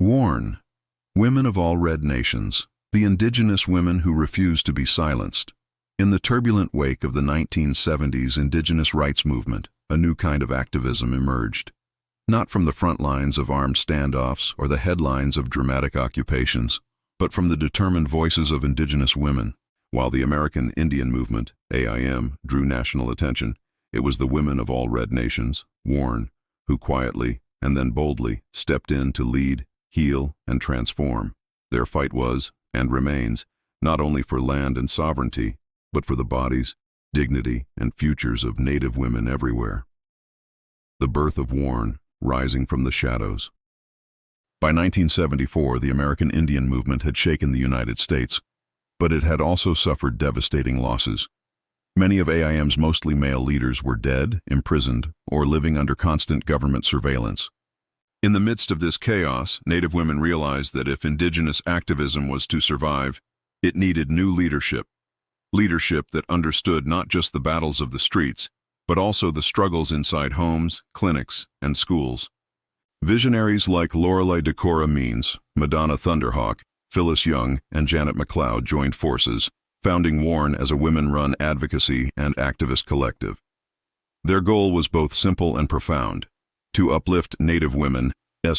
WARN, Women of All Red Nations, the indigenous women who refuse to be silenced. In the turbulent wake of the 1970s indigenous rights movement, a new kind of activism emerged. Not from the front lines of armed standoffs or the headlines of dramatic occupations, but from the determined voices of indigenous women. While the American Indian Movement, AIM, drew national attention, it was the women of all red nations, WARN, who quietly and then boldly stepped in to lead, heal, and transform. Their fight was, and remains, not only for land and sovereignty, but for the bodies, dignity, and futures of Native women everywhere. The birth of WARN, rising from the shadows. By 1974, the American Indian Movement had shaken the United States, but it had also suffered devastating losses. Many of AIM's mostly male leaders were dead, imprisoned, or living under constant government surveillance. In the midst of this chaos, Native women realized that if indigenous activism was to survive, it needed new leadership. Leadership that understood not just the battles of the streets, but also the struggles inside homes, clinics, and schools. Visionaries like Lorelei DeCora Means, Madonna Thunder Hawk, Phyllis Young, and Janet McLeod joined forces, founding WARN as a women-run advocacy and activist collective. Their goal was both simple and profound: to uplift Native women's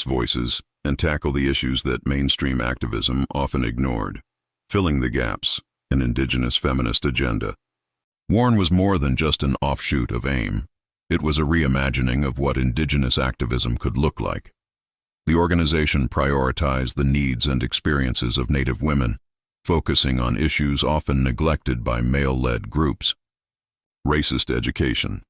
voices and tackle the issues that mainstream activism often ignored. Filling the gaps, an indigenous feminist agenda. WARN was more than just an offshoot of AIM. It was a reimagining of what indigenous activism could look like. The organization prioritized the needs and experiences of Native women, focusing on issues often neglected by male-led groups. Racist education.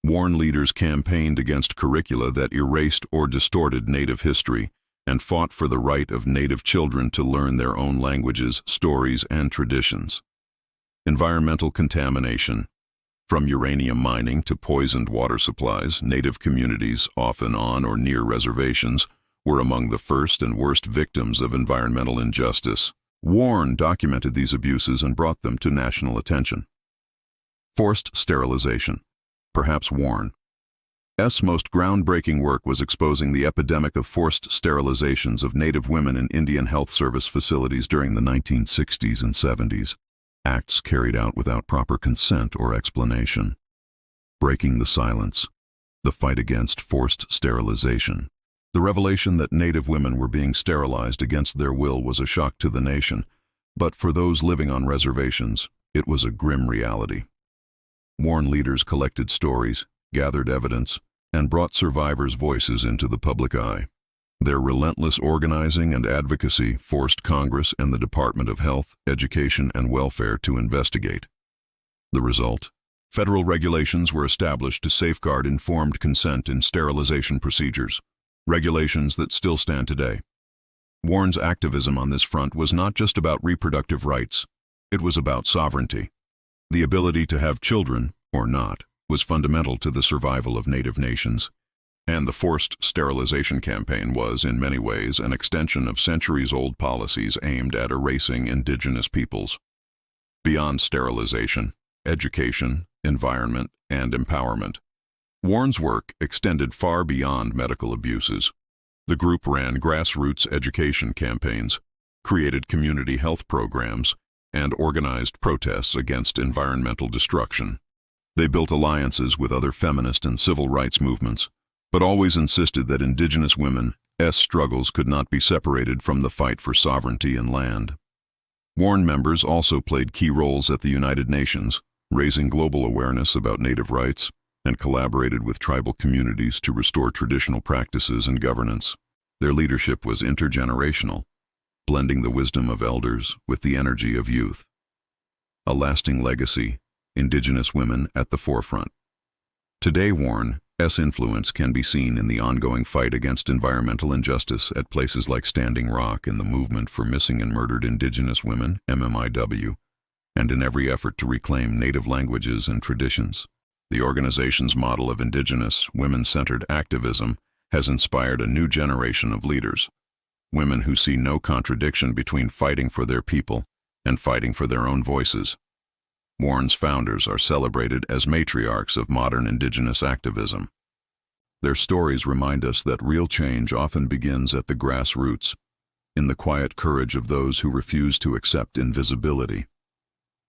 WARN leaders campaigned against curricula that erased or distorted Native history and fought for the right of Native children to learn their own languages, stories, and traditions. Environmental contamination. From uranium mining to poisoned water supplies, Native communities, often on or near reservations, were among the first and worst victims of environmental injustice. WARN documented these abuses and brought them to national attention. Forced sterilization. Perhaps WARN's most groundbreaking work was exposing the epidemic of forced sterilizations of Native women in Indian Health Service facilities during the 1960s and 70s. Acts carried out without proper consent or explanation. Breaking the silence. The fight against forced sterilization. The revelation that Native women were being sterilized against their will was a shock to the nation, but for those living on reservations, it was a grim reality. WARN leaders collected stories, gathered evidence, and brought survivors' voices into the public eye. Their relentless organizing and advocacy forced Congress and the Department of Health, Education, and Welfare to investigate. The result? Federal regulations were established to safeguard informed consent in sterilization procedures, regulations that still stand today. WARN's activism on this front was not just about reproductive rights, it was about sovereignty. The ability to have children, or not, was fundamental to the survival of Native nations, and the forced sterilization campaign was, in many ways, an extension of centuries-old policies aimed at erasing indigenous peoples. Beyond sterilization, education, environment, and empowerment. WARN's work extended far beyond medical abuses. The group ran grassroots education campaigns, created community health programs, and organized protests against environmental destruction. They built alliances with other feminist and civil rights movements, but always insisted that indigenous women's struggles could not be separated from the fight for sovereignty and land. WARN members also played key roles at the United Nations, raising global awareness about Native rights, and collaborated with tribal communities to restore traditional practices and governance. Their leadership was intergenerational, blending the wisdom of elders with the energy of youth. A lasting legacy, indigenous women at the forefront. Today, WARN's influence can be seen in the ongoing fight against environmental injustice at places like Standing Rock in the movement for missing and murdered indigenous women, MMIWG, and in every effort to reclaim Native languages and traditions. The organization's model of indigenous, women-centered activism has inspired a new generation of leaders, women who see no contradiction between fighting for their people and fighting for their own voices. WARN's founders are celebrated as matriarchs of modern indigenous activism. Their stories remind us that real change often begins at the grassroots, in the quiet courage of those who refuse to accept invisibility.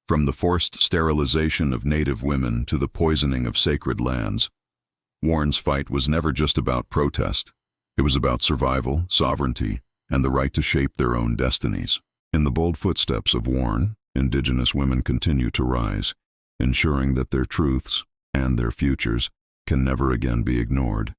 From the forced sterilization of Native women to the poisoning of sacred lands, Warren's fight was never just about protest. It was about survival, sovereignty, and the right to shape their own destinies. In the bold footsteps of Warren, Indigenous women continue to rise, ensuring that their truths and their futures can never again be ignored.